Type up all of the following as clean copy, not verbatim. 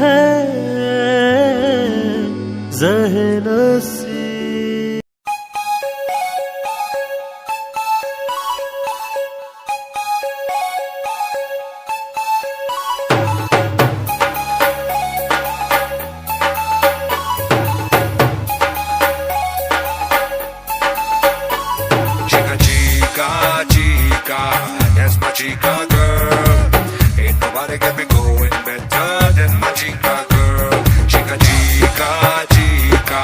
है ज़हन-ओ-सी। That's my chica girl. Ain't nobody got me going better than my chica girl. Chica, chica, chica.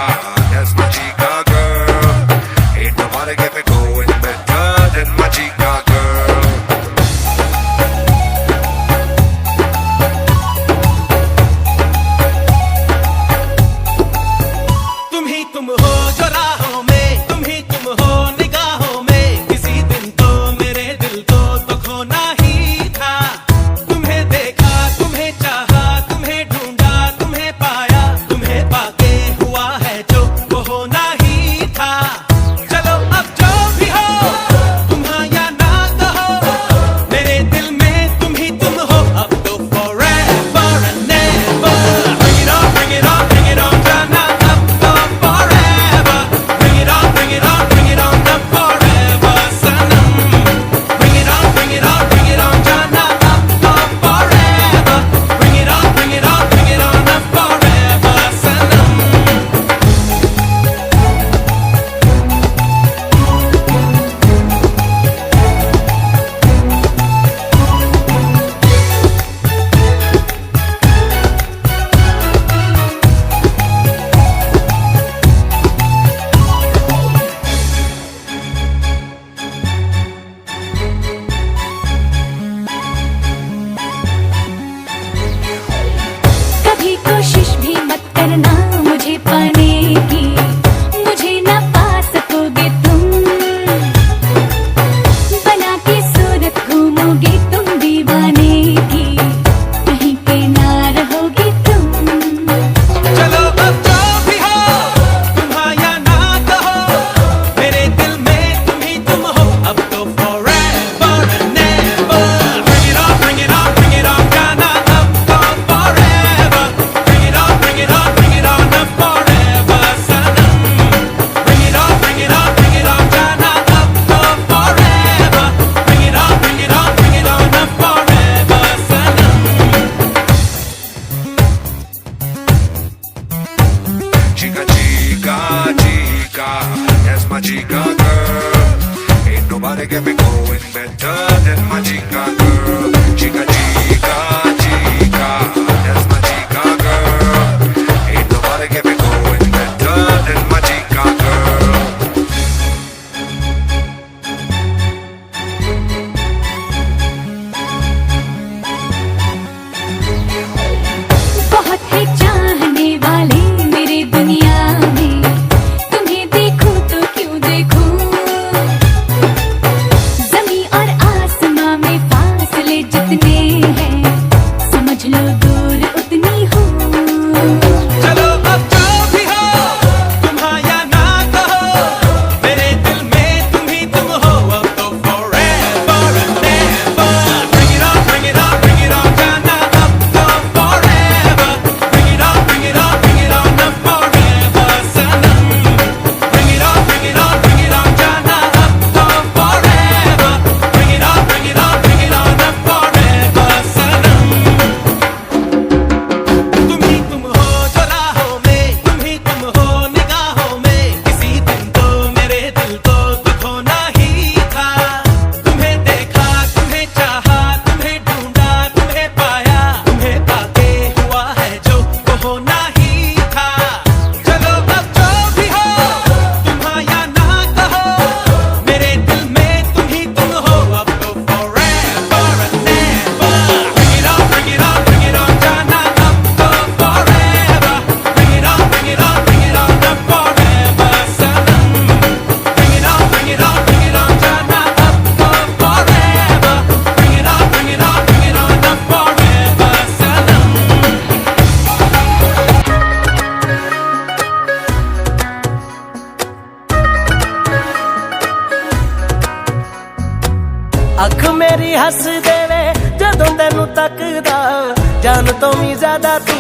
जान तो भी ज्यादा तू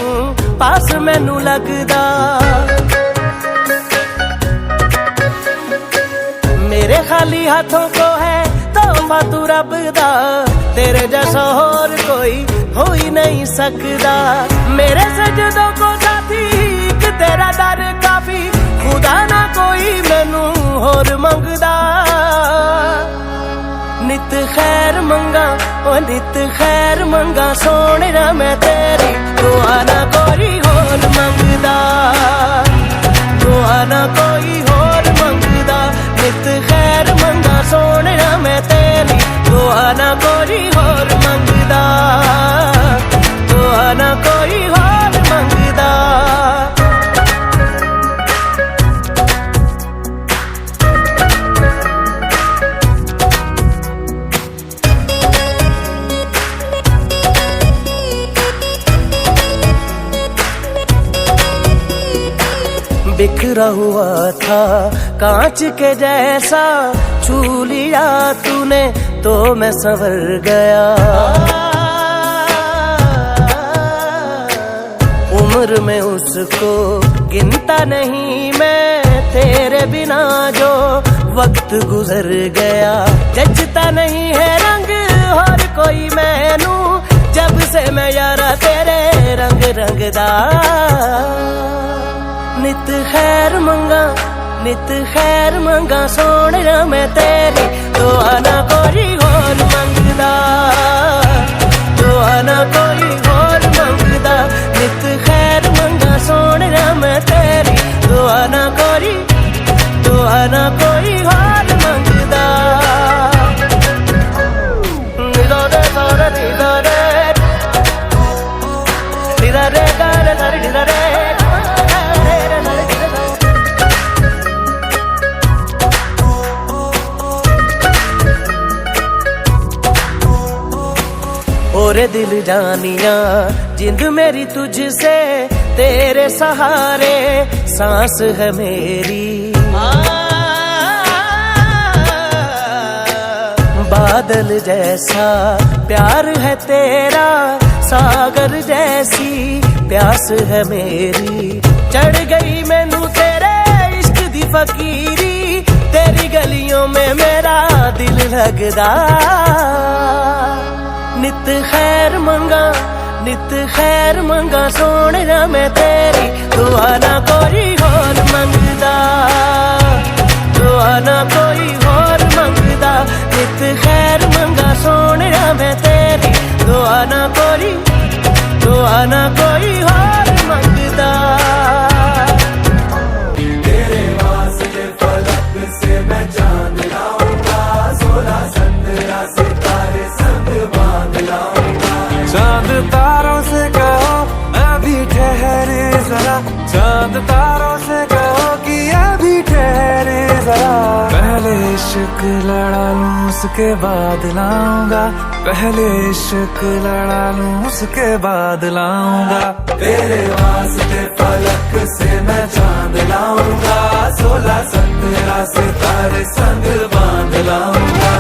पास मैनू लगदा। मेरे खाली हाथों को है तोहफा तू रब दा, तेरे जैसा और कोई हो ही नहीं सकदा। मेरे सजदों को साथी एक तेरा दर काफी, खुदा ना कोई मैनू होर मंगदा। नित खैर मंगा ओ नित खैर मंगा सोने ना मैं तेरी, दुआ ना कोई होर मंगदा, दुआ ना कोई होर मंगदा। नित खैर मंगा सोने ना मैं तेरी, दुआ ना कोई होर मंगदा, दुआ ना कोई होर मंगदा। बिखरा हुआ था कांच के जैसा, छू लिया तूने तो मैं संवर गया। उम्र में उसको गिनता नहीं मैं, तेरे बिना जो वक्त गुजर गया। जचता नहीं है रंग और कोई मैनू, जब से मैं यारा तेरे रंग रंगदा। नित खैर मंगा नित खैर मंगा सोने ना मैं तेरी, दुआ ना कोई होर मंगदा, दुआ ना कोई होर मंगदा। नित खैर मंगा सोने ना मैं तेरी, दुआ ना कोई होर मंगदा। निदा रे सारे निदा रे निदा रे गारे सारे निदा रे। ओरे दिल जानिया जिंद मेरी तुझसे, तेरे सहारे सांस है मेरी। बादल जैसा प्यार है तेरा, सागर जैसी प्यास है मेरी। चढ़ गई मैनू तेरे इश्क दी फकीरी, तेरी गलियों में मेरा दिल लगदा। नित खैर मंगा सोने ना मैं तेरी, दुआ ना कोई होर मंगदा, दुआ ना कोई होर मंगदा। नित खैर मंगा सोने ना मैं तेरी, दुआ ना कोई होर मंगदा। तेरे वास्ते फलक से मैं चांद लाऊंगा, 16 17 सितारे संग बांध लाऊंगा। चांद तारों से कहो अभी ठहरे जरा, चांद तारों से कहो कि अभी ठहरे जरा। पहले इश्क लड़ा लूं उसके बाद लाऊंगा, पहले इश्क लड़ा लूं उसके बाद लाऊंगा। तेरे वास्ते फलक से मैं चांद लाऊंगा, 16 17 सितारे संग बांध लाऊंगा।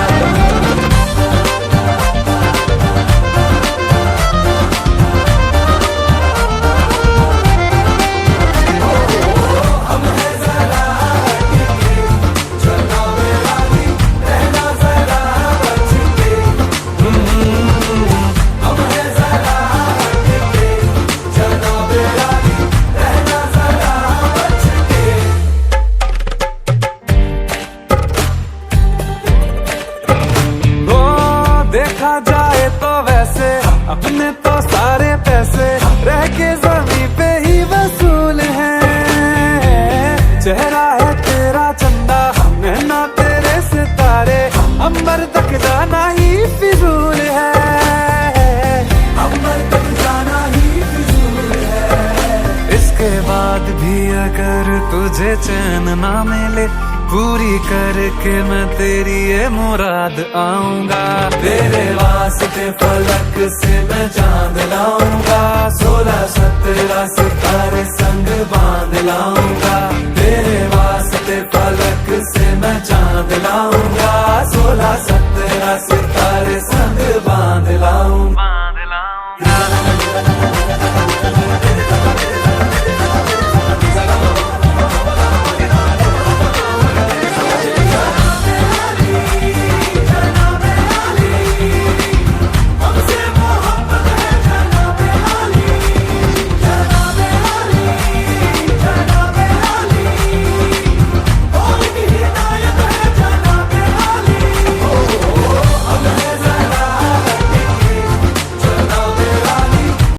देखा जाए तो वैसे अपने तो सारे पैसे रह के जमीन पे ही वसूल हैं। चेहरा है तेरा चंदा, नैना तेरे सितारे, अंबर तक जाना ही फिजूल है, अंबर तक जाना ही फिजूल है। इसके बाद भी अगर तुझे चैन ना मिले, पूरी करके मैं तेरी ये मुराद आऊंगा। तेरे वास्ते फलक से मैं चांद लाऊंगा, 16 17 सितारे संग बांध लाऊंगा। तेरे वास्ते फलक से मैं चांद लाऊंगा, 16 17 सितारे संग बांध लाऊंगा।